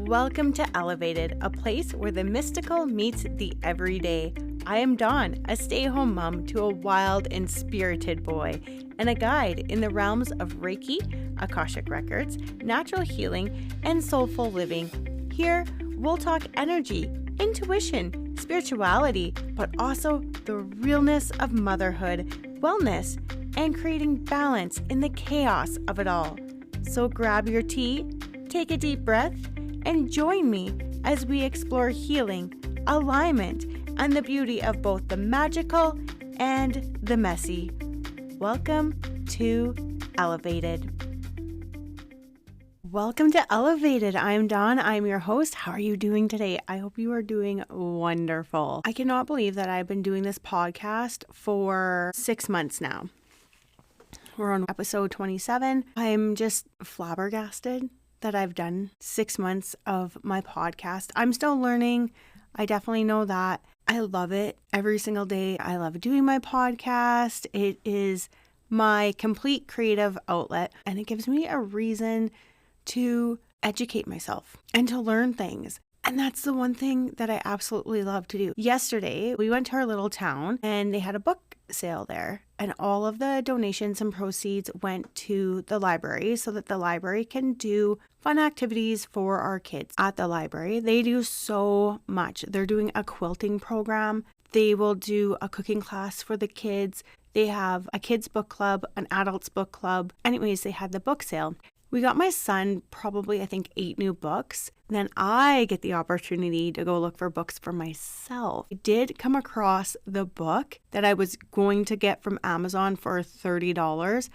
Welcome to Elevated, a place where the mystical meets the everyday. I am Dawn, a stay-home mom to a wild and spirited boy, and a guide in the realms of Reiki, Akashic Records, natural healing, and soulful living. Here, we'll talk energy, intuition, spirituality, but also the realness of motherhood, wellness, and creating balance in the chaos of it all. So grab your tea, take a deep breath, and join me as we explore healing, alignment, and the beauty of both the magical and the messy. Welcome to Elevated. Welcome to Elevated. I'm Dawn. I'm your host. How are you doing today? I hope you are doing wonderful. I cannot believe that I've been doing this podcast for 6 months now. We're on episode 27. I'm just flabbergasted that I've done 6 months of my podcast. I'm still learning. I definitely know that. I love it every single day. I love doing my podcast. It is my complete creative outlet, and it gives me a reason to educate myself and to learn things. And that's the one thing that I absolutely love to do. Yesterday, we went to our little town and they had a book sale there, and all of the donations and proceeds went to the library so that the library can do fun activities for our kids at the library. They do so much. They're doing a quilting program. They will do a cooking class for the kids. They have a kids book club, an adults book club. Anyways, they had the book sale. We got my son probably, 8 new books. Then I get the opportunity to go look for books for myself. I did come across the book that I was going to get from Amazon for $30.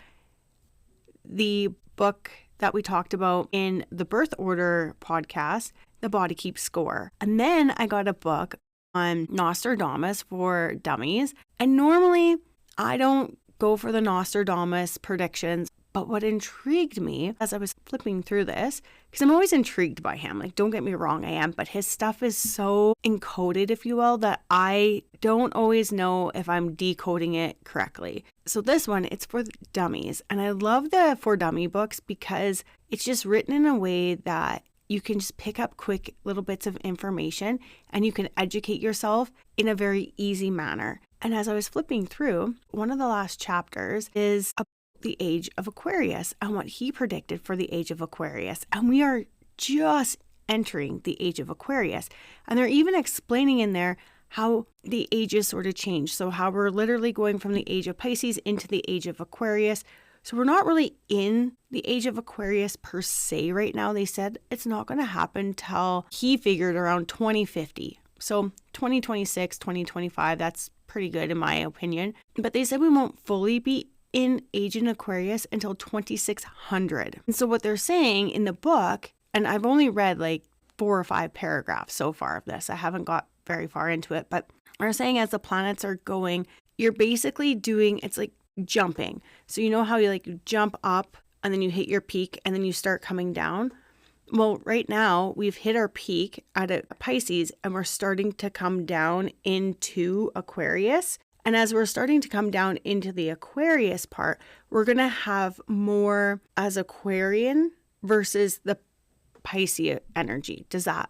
The book that we talked about in the Birth Order podcast, The Body Keeps Score. And then I got a book on Nostradamus for dummies. And normally I don't go for the Nostradamus predictions. But what intrigued me as I was flipping through this, because I'm always intrigued by him, don't get me wrong, I am, but his stuff is so encoded, if you will, that I don't always know if I'm decoding it correctly. So this one, it's for dummies. And I love the For Dummy books because it's just written in a way that you can just pick up quick little bits of information and you can educate yourself in a very easy manner. And as I was flipping through, one of the last chapters is the age of Aquarius and what he predicted for the age of Aquarius. And we are just entering the age of Aquarius. And they're even explaining in there how the ages sort of change. So how we're literally going from the age of Pisces into the age of Aquarius. So we're not really in the age of Aquarius per se right now. They said it's not going to happen till he figured around 2050. So 2026, 2025, that's pretty good in my opinion. But they said we won't fully be in age in Aquarius until 2600. And so what they're saying in the book, and I've only read 4 or 5 paragraphs so far of this, I haven't got very far into it, but they're saying as the planets are going, you're basically doing, it's like jumping. So you know how you jump up and then you hit your peak and then you start coming down? Well, right now we've hit our peak at a Pisces and we're starting to come down into Aquarius. And as we're starting to come down into the Aquarius part, we're going to have more as Aquarian versus the Pisces energy. Does that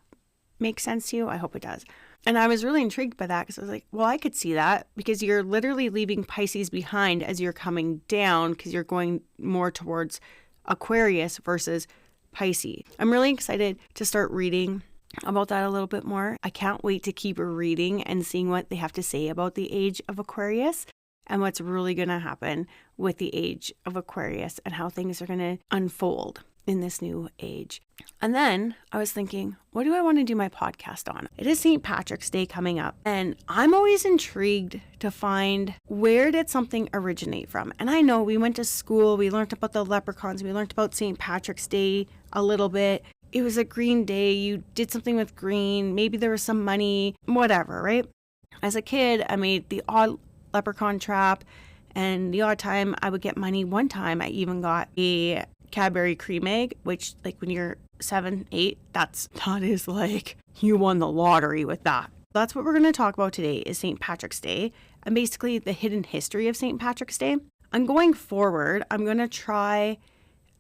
make sense to you? I hope it does. And I was really intrigued by that because I was like, well, I could see that because you're literally leaving Pisces behind as you're coming down because you're going more towards Aquarius versus Pisces. I'm really excited to start reading about that a little bit more. I can't wait to keep reading and seeing what they have to say about the age of Aquarius and what's really going to happen with the age of Aquarius and how things are going to unfold in this new age. And then I was thinking, what do I want to do my podcast on? It is St. Patrick's Day coming up, and I'm always intrigued to find where did something originate from. And I know we went to school, we learned about the leprechauns, we learned about St. Patrick's Day a little bit. It was a green day, you did something with green, maybe there was some money, whatever, right? As a kid, I made the odd leprechaun trap, and the odd time I would get money. One time I even got a Cadbury cream egg, which when you're 7, 8, that is you won the lottery with that. That's what we're going to talk about today is St. Patrick's Day and basically the hidden history of St. Patrick's Day. And going forward, I'm going to try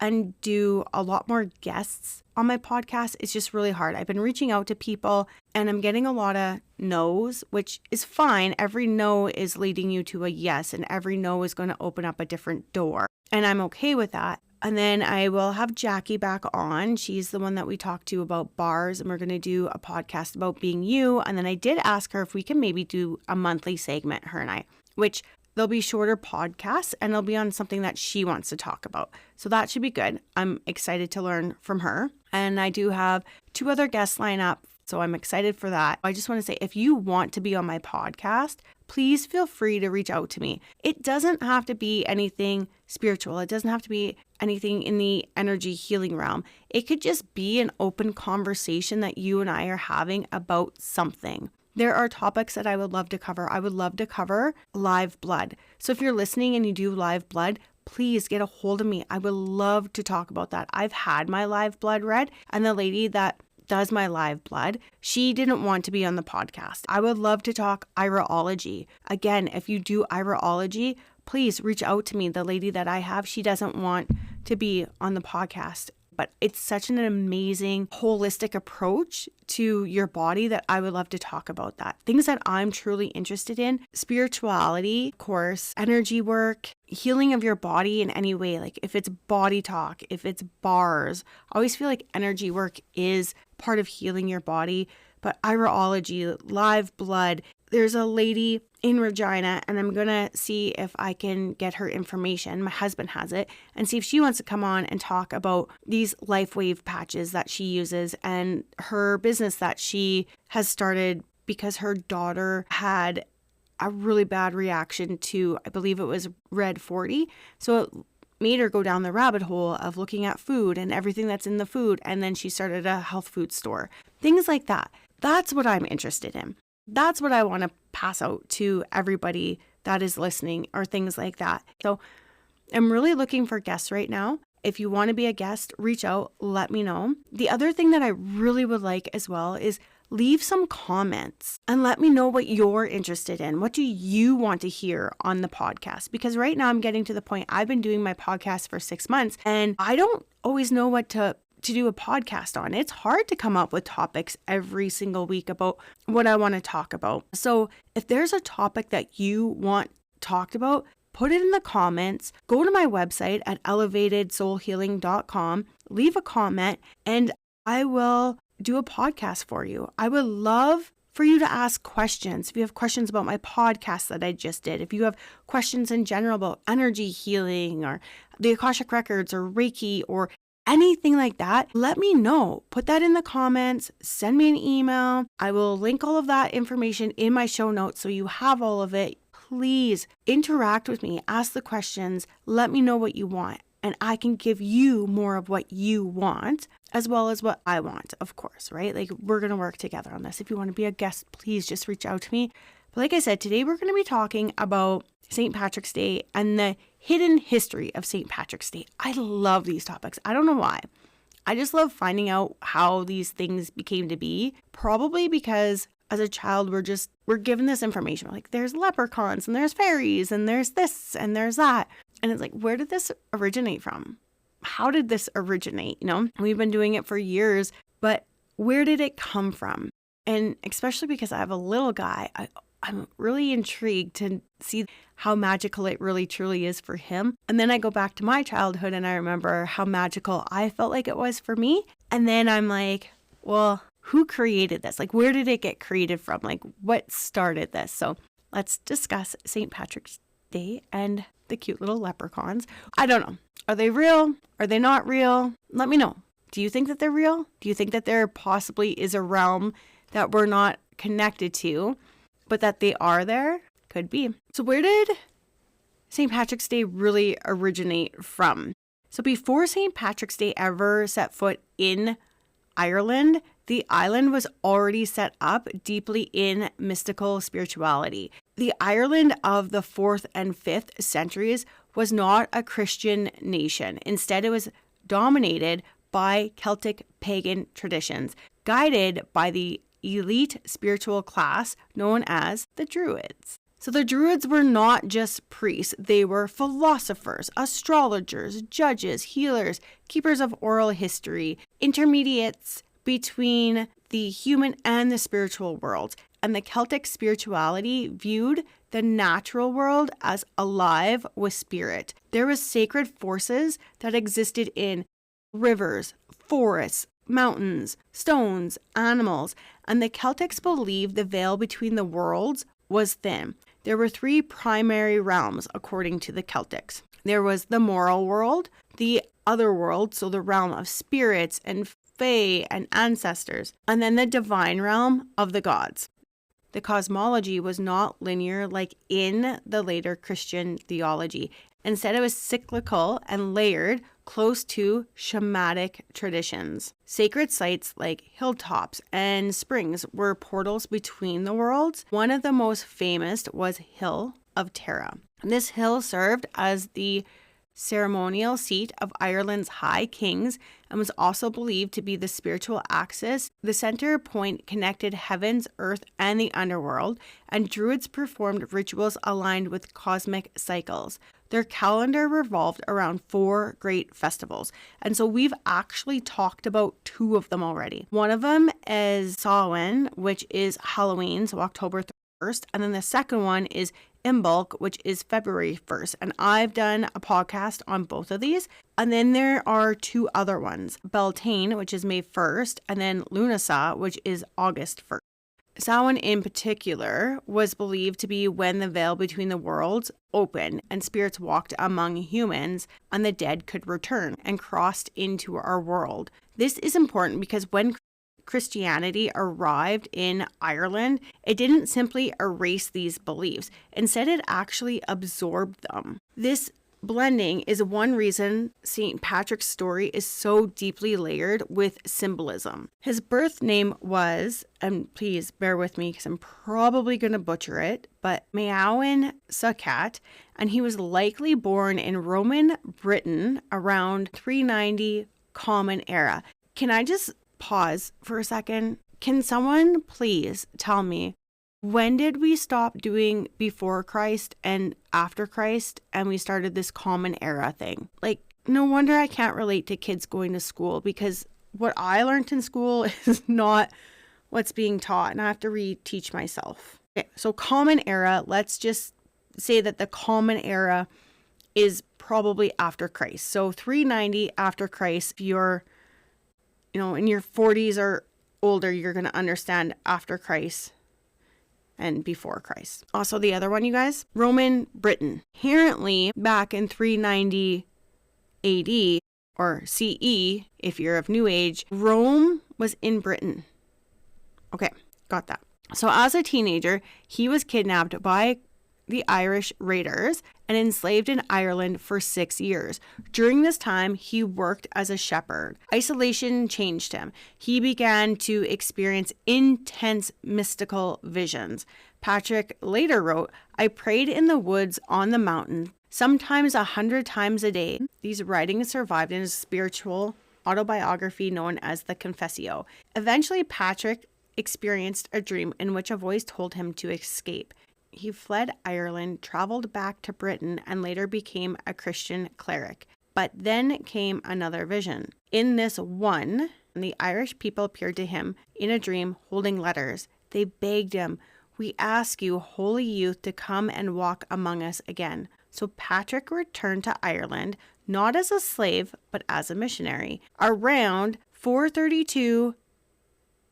and do a lot more guests on my podcast is just really hard. I've been reaching out to people and I'm getting a lot of no's, which is fine. Every no is leading you to a yes, and every no is going to open up a different door. And I'm okay with that. And then I will have Jackie back on. She's the one that we talked to about bars, and we're going to do a podcast about being you. And then I did ask her if we can maybe do a monthly segment, her and I, which there'll be shorter podcasts and they'll be on something that she wants to talk about. So that should be good. I'm excited to learn from her. And I do have 2 other guests lined up. So I'm excited for that. I just want to say, if you want to be on my podcast, please feel free to reach out to me. It doesn't have to be anything spiritual. It doesn't have to be anything in the energy healing realm. It could just be an open conversation that you and I are having about something. There are topics that I would love to cover. I would love to cover live blood. So if you're listening and you do live blood, please get a hold of me. I would love to talk about that. I've had my live blood read, and the lady that does my live blood, she didn't want to be on the podcast. I would love to talk irology. Again, if you do irology, please reach out to me. The lady that I have, she doesn't want to be on the podcast. But it's such an amazing holistic approach to your body that I would love to talk about that. Things that I'm truly interested in: spirituality, of course, energy work, healing of your body in any way. Like if it's body talk, if it's bars, I always feel like energy work is part of healing your body. But irology, live blood, there's a lady in Regina, and I'm going to see if I can get her information. My husband has it, and see if she wants to come on and talk about these life wave patches that she uses and her business that she has started because her daughter had a really bad reaction to, I believe it was Red 40. So it made her go down the rabbit hole of looking at food and everything that's in the food. And then she started a health food store, things like that. That's what I'm interested in. That's what I want to pass out to everybody that is listening, or things like that. So I'm really looking for guests right now. If you want to be a guest, reach out, let me know. The other thing that I really would like as well is leave some comments and let me know what you're interested in. What do you want to hear on the podcast? Because right now I'm getting to the point, I've been doing my podcast for 6 months and I don't always know what to do a podcast on. It's hard to come up with topics every single week about what I want to talk about. So if there's a topic that you want talked about, put it in the comments. Go to my website at elevatedsoulhealing.com, leave a comment, and I will do a podcast for you. I would love for you to ask questions. If you have questions about my podcast that I just did, if you have questions in general about energy healing or the Akashic Records or Reiki or anything like that, let me know. Put that in the comments, send me an email. I will link all of that information in my show notes so you have all of it. Please interact with me, ask the questions, let me know what you want, and I can give you more of what you want as well as what I want, of course, right? Like we're going to work together on this. If you want to be a guest, please just reach out to me. But like I said, today we're going to be talking about St. Patrick's Day and the hidden history of St. Patrick's Day. I love these topics. I don't know why. I just love finding out how these things became to be. Probably because as a child, we're given this information. We're like, there's leprechauns and there's fairies and there's this and there's that. And it's like, where did this originate from? How did this originate? You know, we've been doing it for years, but where did it come from? And especially because I have a little guy, I'm really intrigued to see how magical it really truly is for him. And then I go back to my childhood and I remember how magical I felt like it was for me. And then I'm like, well, who created this? Like, where did it get created from? Like, what started this? So let's discuss St. Patrick's Day and the cute little leprechauns. I don't know. Are they real? Are they not real? Let me know. Do you think that they're real? Do you think that there possibly is a realm that we're not connected to, but that they are there? Could be. So where did St. Patrick's Day really originate from? So before St. Patrick's Day ever set foot in Ireland, the island was already set up deeply in mystical spirituality. The Ireland of the 4th and 5th centuries was not a Christian nation. Instead, it was dominated by Celtic pagan traditions, guided by the elite spiritual class known as the Druids. So the Druids were not just priests, they were philosophers, astrologers, judges, healers, keepers of oral history, intermediates between the human and the spiritual world. And the Celtic spirituality viewed the natural world as alive with spirit. There was sacred forces that existed in rivers, forests, mountains, stones, animals, and the Celtics believed the veil between the worlds was thin. There were 3 primary realms according to the Celtics. There was the moral world, the other world, so the realm of spirits and fae and ancestors, and then the divine realm of the gods. The cosmology was not linear like in the later Christian theology. Instead, it was cyclical and layered, close to shamanic traditions. Sacred sites like hilltops and springs were portals between the worlds. One of the most famous was Hill of Tara. This hill served as the ceremonial seat of Ireland's high kings and was also believed to be the spiritual axis. The center point connected heavens, earth, and the underworld, and Druids performed rituals aligned with cosmic cycles. Their calendar revolved around 4 great festivals, and so we've actually talked about 2 of them already. One of them is Samhain, which is Halloween, so October 1st, and then the second one is Imbolc, which is February 1st. And I've done a podcast on both of these. And then there are 2 other ones, Beltane, which is May 1st, and then Lunasa, which is August 1st. Samhain in particular was believed to be when the veil between the worlds opened and spirits walked among humans and the dead could return and crossed into our world. This is important because when Christianity arrived in Ireland, it didn't simply erase these beliefs. Instead, it actually absorbed them. This blending is one reason St. Patrick's story is so deeply layered with symbolism. His birth name was, and please bear with me because I'm probably going to butcher it, but Meowen Succat, and he was likely born in Roman Britain around 390 Common Era. Can I just pause for a second? Can someone please tell me, when did we stop doing before Christ and after Christ and we started this Common Era thing? Like, no wonder I can't relate to kids going to school, because what I learned in school is not what's being taught, and I have to reteach myself. Okay, so Common Era, let's just say that the Common Era is probably after Christ. So 390 after Christ, if you're in your 40s or older, you're going to understand after Christ and before Christ. Also, the other one, you guys, Roman Britain. Apparently, back in 390 AD or CE, if you're of New Age, Rome was in Britain. Okay, got that. So as a teenager, he was kidnapped by the Irish raiders and enslaved in Ireland for 6 years. During this time, he worked as a shepherd. Isolation changed him. He began to experience intense mystical visions. Patrick later wrote, "I prayed in the woods on the mountain, sometimes 100 times a day." These writings survived in his spiritual autobiography known as the Confessio. Eventually, Patrick experienced a dream in which a voice told him to escape. He fled Ireland, traveled back to Britain, and later became a Christian cleric. But then came another vision. In this one, the Irish people appeared to him in a dream holding letters. They begged him, "We ask you, holy youth, to come and walk among us again." So Patrick returned to Ireland, not as a slave, but as a missionary. Around 432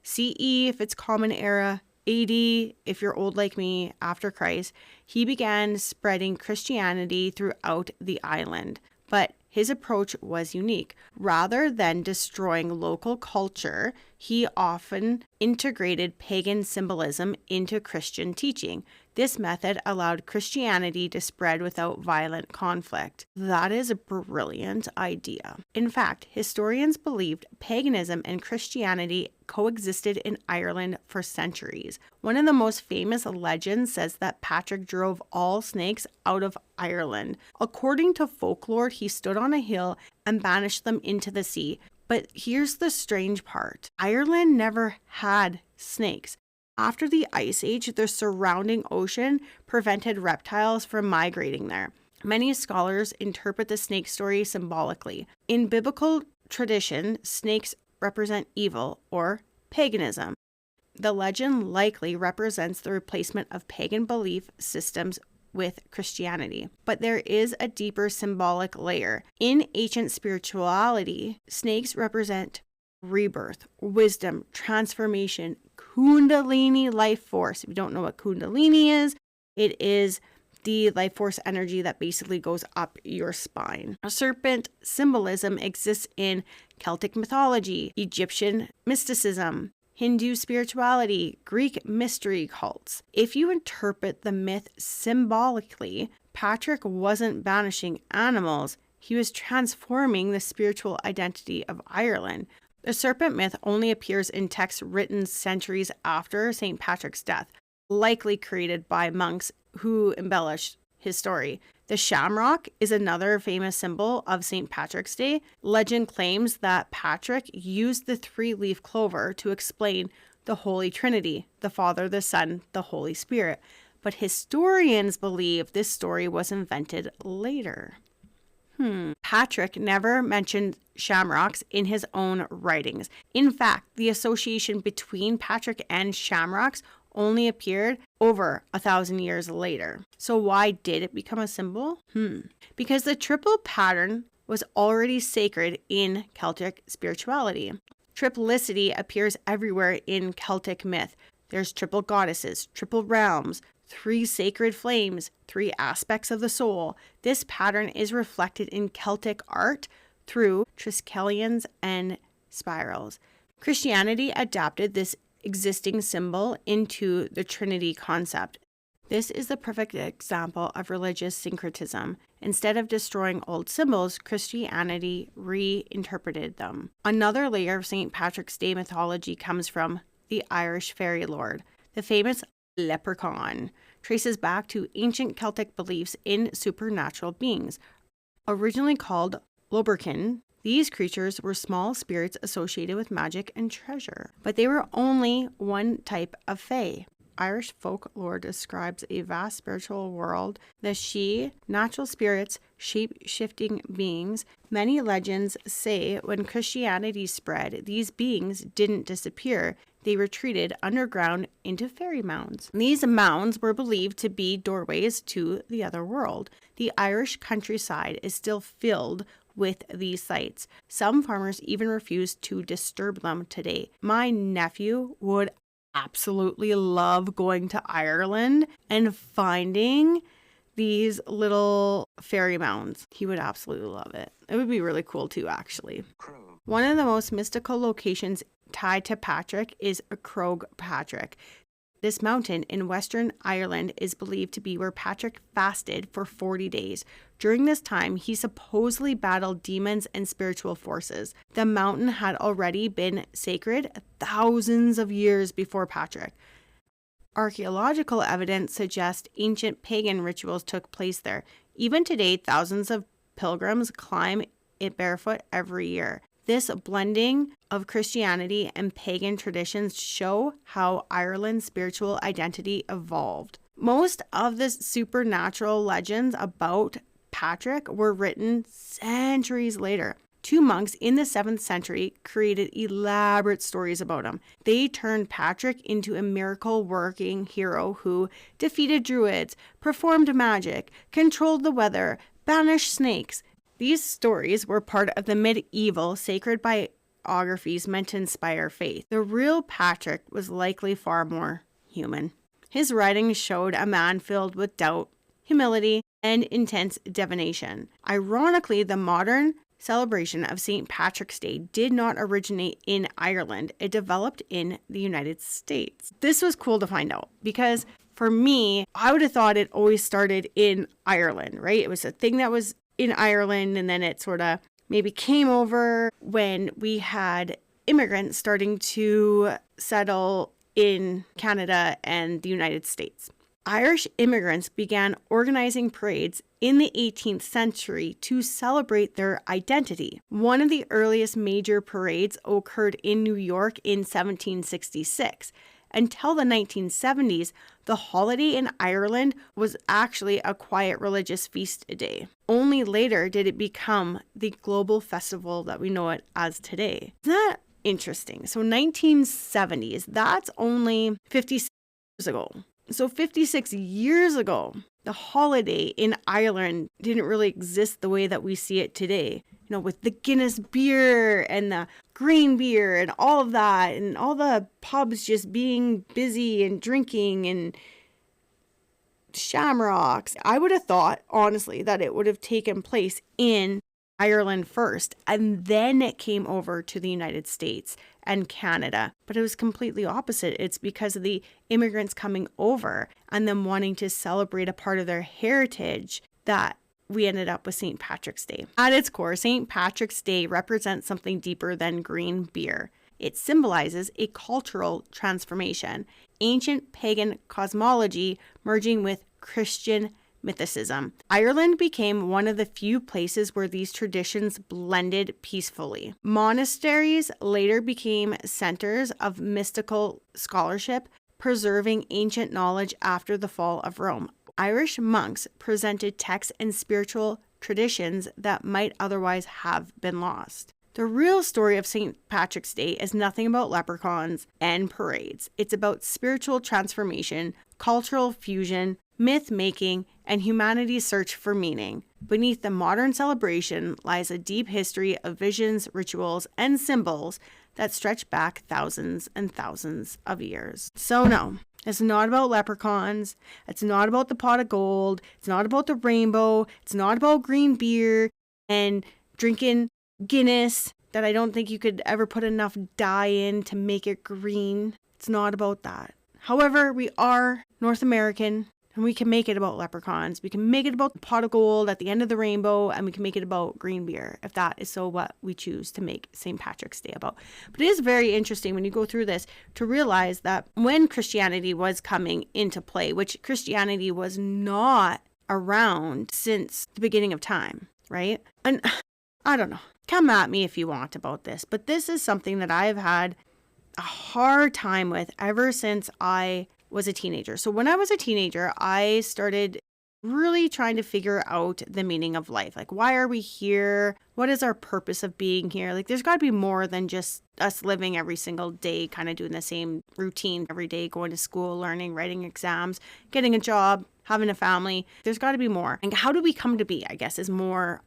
CE, if it's Common Era, AD, if you're old like me, after Christ, he began spreading Christianity throughout the island. But his approach was unique. Rather than destroying local culture, he often integrated pagan symbolism into Christian teaching. This method allowed Christianity to spread without violent conflict. That is a brilliant idea. In fact, historians believed paganism and Christianity coexisted in Ireland for centuries. One of the most famous legends says that Patrick drove all snakes out of Ireland. According to folklore, he stood on a hill and banished them into the sea. But here's the strange part. Ireland never had snakes. After the Ice Age, the surrounding ocean prevented reptiles from migrating there. Many scholars interpret the snake story symbolically. In biblical tradition, snakes represent evil or paganism. The legend likely represents the replacement of pagan belief systems with Christianity. But there is a deeper symbolic layer. In ancient spirituality, snakes represent rebirth, wisdom, transformation, Kundalini life force. If you don't know what Kundalini is, it is the life force energy that basically goes up your spine. A serpent symbolism exists in Celtic mythology, Egyptian mysticism, Hindu spirituality, Greek mystery cults. If you interpret the myth symbolically, Patrick wasn't banishing animals, he was transforming the spiritual identity of Ireland. The serpent myth only appears in texts written centuries after St. Patrick's death, likely created by monks who embellished his story. The shamrock is another famous symbol of St. Patrick's Day. Legend claims that Patrick used the three-leaf clover to explain the Holy Trinity, the Father, the Son, the Holy Spirit. But historians believe this story was invented later. Patrick never mentioned shamrocks in his own writings. In fact, the association between Patrick and shamrocks only appeared over 1,000 years later. So why did it become a symbol? Because the triple pattern was already sacred in Celtic spirituality. Triplicity appears everywhere in Celtic myth. There's triple goddesses, triple realms, 3 sacred flames, 3 aspects of the soul. This pattern is reflected in Celtic art through triskelions and spirals. Christianity adapted this existing symbol into the Trinity concept. This is the perfect example of religious syncretism. Instead of destroying old symbols, Christianity reinterpreted them. Another layer of St. Patrick's Day mythology comes from the Irish fairy lord. The famous leprechaun traces back to ancient Celtic beliefs in supernatural beings. Originally called lobberkin, these creatures were small spirits associated with magic and treasure, but they were only one type of fae. Irish folklore describes a vast spiritual world, the she, natural spirits, shape-shifting beings. Many legends say when Christianity spread, these beings didn't disappear. They retreated underground into fairy mounds. These mounds were believed to be doorways to the other world. The Irish countryside is still filled with these sites. Some farmers even refuse to disturb them today. My nephew would absolutely love going to Ireland and finding these little fairy mounds. He would absolutely love it. It would be really cool too, actually. One of the most mystical locations tied to Patrick is Croagh Patrick. This mountain in Western Ireland is believed to be where Patrick fasted for 40 days. During this time, he supposedly battled demons and spiritual forces. The mountain had already been sacred thousands of years before Patrick. Archaeological evidence suggests ancient pagan rituals took place there. Even today, thousands of pilgrims climb it barefoot every year. This blending of Christianity and pagan traditions show how Ireland's spiritual identity evolved. Most of the supernatural legends about Patrick were written centuries later. 2 monks in the 7th century created elaborate stories about him. They turned Patrick into a miracle-working hero who defeated Druids, performed magic, controlled the weather, banished snakes. These stories were part of the medieval sacred biographies meant to inspire faith. The real Patrick was likely far more human. His writings showed a man filled with doubt, humility, and intense divination. Ironically, the modern celebration of St. Patrick's Day did not originate in Ireland. It developed in the United States. This was cool to find out because for me, I would have thought it always started in Ireland, right? It was a thing that was in Ireland, and then it sort of maybe came over when we had immigrants starting to settle in Canada and the United States. Irish immigrants began organizing parades in the 18th century to celebrate their identity. One of the earliest major parades occurred in New York in 1766. Until the 1970s, the holiday in Ireland was actually a quiet religious feast day. Only later did it become the global festival that we know it as today. Isn't that interesting? So 1970s, that's only 56 years ago. So 56 years ago, the holiday in Ireland didn't really exist the way that we see it today. You know, with the Guinness beer and the green beer and all of that, and all the pubs just being busy and drinking and shamrocks. I would have thought, honestly, that it would have taken place in Ireland first, and then it came over to the United States and Canada. But it was completely opposite. It's because of the immigrants coming over and them wanting to celebrate a part of their heritage that we ended up with St. Patrick's Day. At its core, St. Patrick's Day represents something deeper than green beer. It symbolizes a cultural transformation, ancient pagan cosmology merging with Christian mythicism. Ireland became one of the few places where these traditions blended peacefully. Monasteries later became centers of mystical scholarship, preserving ancient knowledge after the fall of Rome. Irish monks presented texts and spiritual traditions that might otherwise have been lost. The real story of St. Patrick's Day is nothing about leprechauns and parades. It's about spiritual transformation, cultural fusion, myth making, and humanity's search for meaning. Beneath the modern celebration lies a deep history of visions, rituals, and symbols that stretch back thousands and thousands of years. So no, it's not about leprechauns. It's not about the pot of gold. It's not about the rainbow. It's not about green beer and drinking Guinness that I don't think you could ever put enough dye in to make it green. It's not about that. However, we are North American, and we can make it about leprechauns. We can make it about the pot of gold at the end of the rainbow, and we can make it about green beer, if that is so what we choose to make St. Patrick's Day about. But it is very interesting when you go through this to realize that when Christianity was coming into play, which Christianity was not around since the beginning of time, right? And I don't know. Come at me if you want about this, but this is something that I've had a hard time with ever since I was a teenager. So when I was a teenager, I started really trying to figure out the meaning of life. Like, why are we here? What is our purpose of being here? Like, there's got to be more than just us living every single day, kind of doing the same routine every day, going to school, learning, writing exams, getting a job, having a family. There's got to be more. And how do we come to be, I guess, is more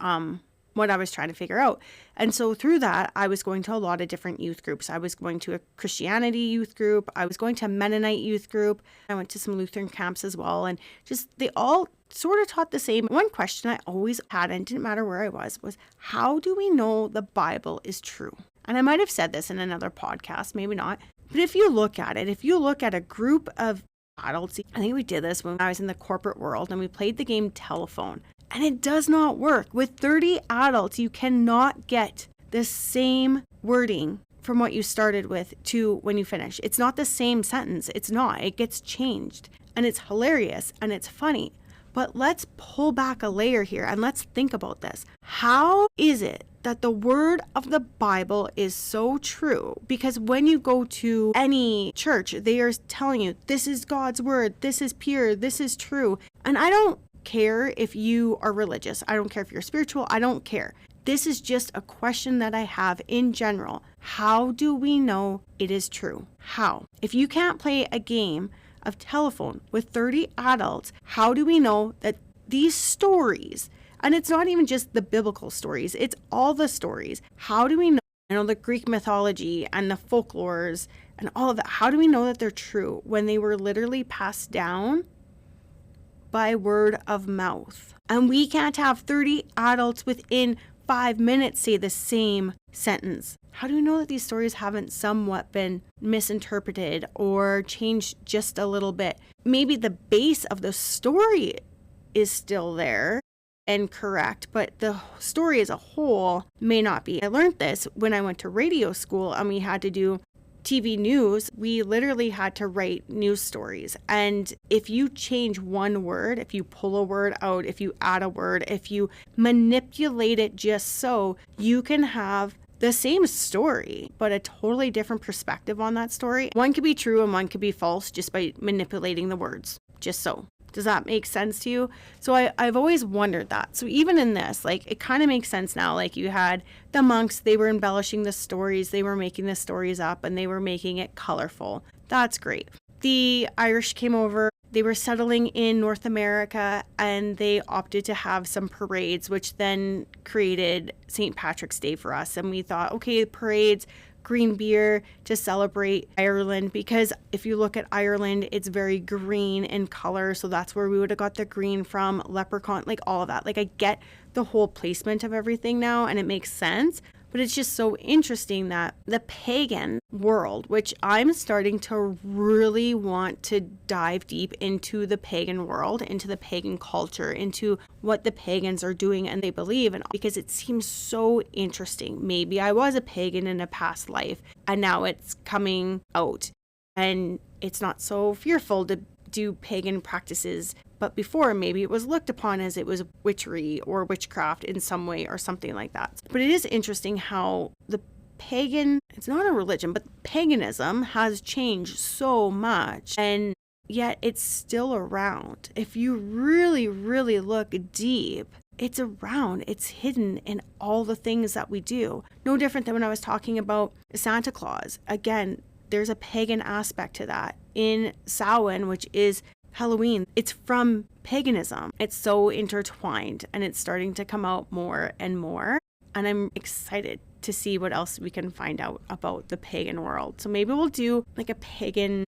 what I was trying to figure out. And so through that, I was going to a lot of different youth groups. I was going to a Christianity youth group. I was going to a Mennonite youth group. I went to some Lutheran camps as well. And just, they all sort of taught the same. One question I always had, and it didn't matter where I was how do we know the Bible is true? And I might have said this in another podcast, maybe not. But if you look at it, if you look at a group of adults, I think we did this when I was in the corporate world and we played the game telephone. And it does not work. With 30 adults, you cannot get the same wording from what you started with to when you finish. It's not the same sentence. It's not. It gets changed. And it's hilarious and it's funny. But let's pull back a layer here and let's think about this. How is it that the word of the Bible is so true? Because when you go to any church, they are telling you, this is God's word, this is pure, this is true. And I don't care if you are religious. I don't care if you're spiritual. I don't care. This is just a question that I have in general. How do we know it is true? How? If you can't play a game of telephone with 30 adults, how do we know that these stories, and it's not even just the biblical stories, it's all the stories. How do we know, the Greek mythology and the folklores and all of that, how do we know that they're true when they were literally passed down by word of mouth? And we can't have 30 adults within 5 minutes say the same sentence. How do we know that these stories haven't somewhat been misinterpreted or changed just a little bit? Maybe the base of the story is still there and correct, but the story as a whole may not be. I learned this when I went to radio school and we had to do TV news. We literally had to write news stories. And if you change one word, if you pull a word out, if you add a word, if you manipulate it just so, you can have the same story, but a totally different perspective on that story. One could be true and one could be false just by manipulating the words. Just so. Does that make sense to you? So I've always wondered that. So even in this, like, it kind of makes sense now. Like, you had the monks, they were embellishing the stories, they were making the stories up, and they were making it colorful. That's great. The Irish came over, they were settling in North America, and they opted to have some parades, which then created St. Patrick's Day for us. And we thought, okay, parades, green beer to celebrate Ireland, because if you look at Ireland, it's very green in color. So that's where we would have got the green from, leprechaun, like all of that. Like, I get the whole placement of everything now and it makes sense. But it's just so interesting that the pagan world, which I'm starting to really want to dive deep into the pagan world, into the pagan culture, into what the pagans are doing and they believe in, because it seems so interesting. Maybe I was a pagan in a past life and now it's coming out and it's not so fearful to do pagan practices. But before, maybe it was looked upon as it was witchery or witchcraft in some way or something like that. But it is interesting how the pagan, it's not a religion, but paganism has changed so much, and yet it's still around. If you really, really look deep, it's around, it's hidden in all the things that we do. No different than when I was talking about Santa Claus. Again, there's a pagan aspect to that. In Samhain, which is Halloween, it's from paganism. It's so intertwined and it's starting to come out more and more. And I'm excited to see what else we can find out about the pagan world. So maybe we'll do like a pagan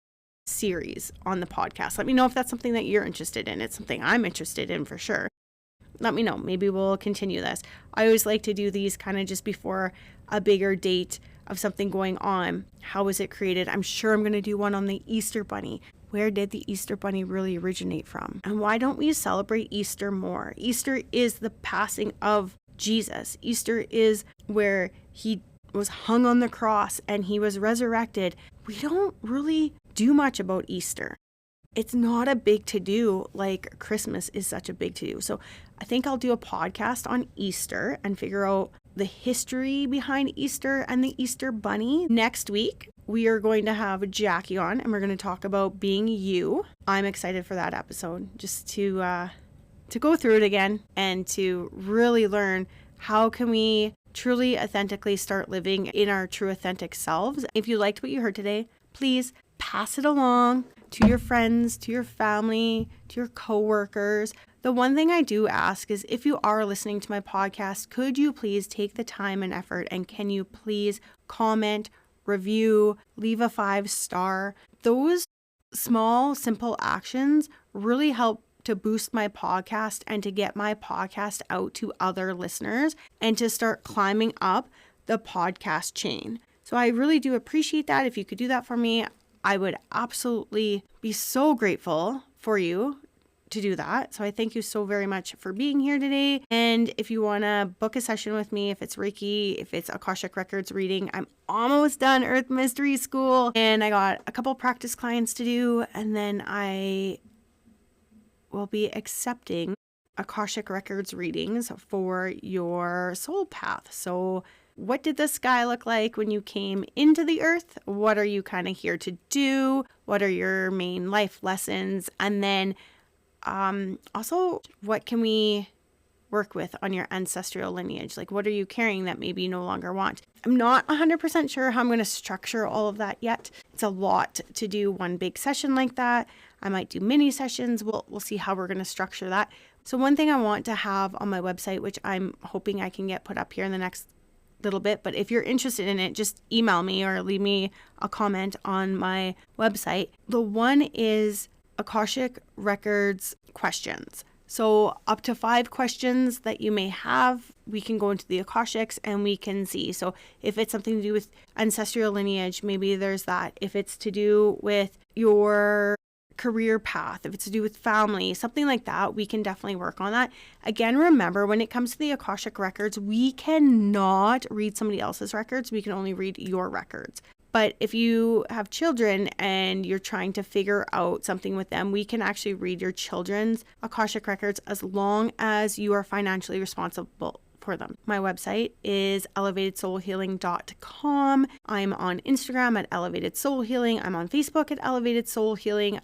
series on the podcast. Let me know if that's something that you're interested in. It's something I'm interested in for sure. Let me know. Maybe we'll continue this. I always like to do these kind of just before a bigger date of something going on. How was it created? I'm sure I'm going to do one on the Easter Bunny. Where did the Easter Bunny really originate from? And why don't we celebrate Easter more? Easter is the passing of Jesus. Easter is where he was hung on the cross and he was resurrected. We don't really do much about Easter. It's not a big to-do like Christmas is such a big to-do. So I think I'll do a podcast on Easter and figure out the history behind Easter and the Easter Bunny. Next week, we are going to have Jackie on and we're going to talk about being you. I'm excited for that episode, just to go through it again and to really learn how can we truly authentically start living in our true authentic selves. If you liked what you heard today, please pass it along to your friends, to your family, to your coworkers. The one thing I do ask is, if you are listening to my podcast, could you please take the time and effort, and can you please comment, review, leave a 5-star? Those small, simple actions really help to boost my podcast and to get my podcast out to other listeners and to start climbing up the podcast chain. So I really do appreciate that. If you could do that for me, I would absolutely be so grateful for you to do that. So I thank you so very much for being here today. And if you want to book a session with me, if it's Reiki, if it's Akashic Records reading, I'm almost done Earth Mystery School and I got a couple practice clients to do, and then I will be accepting Akashic Records readings for your soul path. So what did the sky look like when you came into the earth? What are you kind of here to do? What are your main life lessons? And then also, what can we work with on your ancestral lineage? Like, what are you carrying that maybe you no longer want? I'm not 100% sure how I'm going to structure all of that yet. It's a lot to do one big session like that. I might do mini sessions. We'll see how we're going to structure that. So one thing I want to have on my website, which I'm hoping I can get put up here in the next little bit, but if you're interested in it, just email me or leave me a comment on my website. The one is Akashic Records questions. So up to 5 questions that you may have, we can go into the Akashics and we can see. So if it's something to do with ancestral lineage, maybe there's that. If it's to do with your career path, if it's to do with family, something like that, we can definitely work on that. Again, remember, when it comes to the Akashic Records, we cannot read somebody else's records. We can only read your records. But if you have children and you're trying to figure out something with them, we can actually read your children's Akashic Records as long as you are financially responsible for them. My website is elevatedsoulhealing.com. I'm on Instagram at Elevated Soul Healing. I'm on Facebook at Elevated Soul Healing.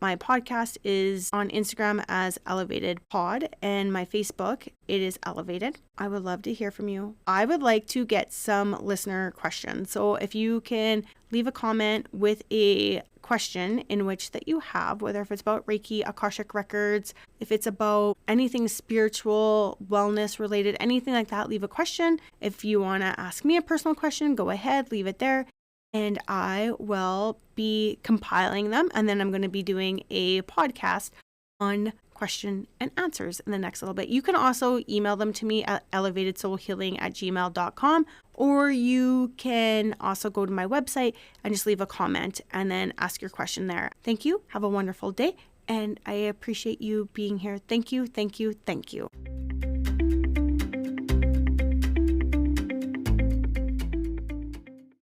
My podcast is on Instagram as Elevated Pod, and my Facebook, it is Elevated. I would love to hear from you. I would like to get some listener questions. So if you can leave a comment with a question in which that you have, whether if it's about Reiki, Akashic Records, if it's about anything spiritual, wellness related, anything like that, leave a question. If you want to ask me a personal question, go ahead, leave it there. And I will be compiling them, and then I'm going to be doing a podcast on question and answers in the next little bit. You can also email them to me at elevatedsoulhealing@gmail.com, or you can also go to my website and just leave a comment and then ask your question there. Thank you. Have a wonderful day, and I appreciate you being here. Thank you, thank you, thank you.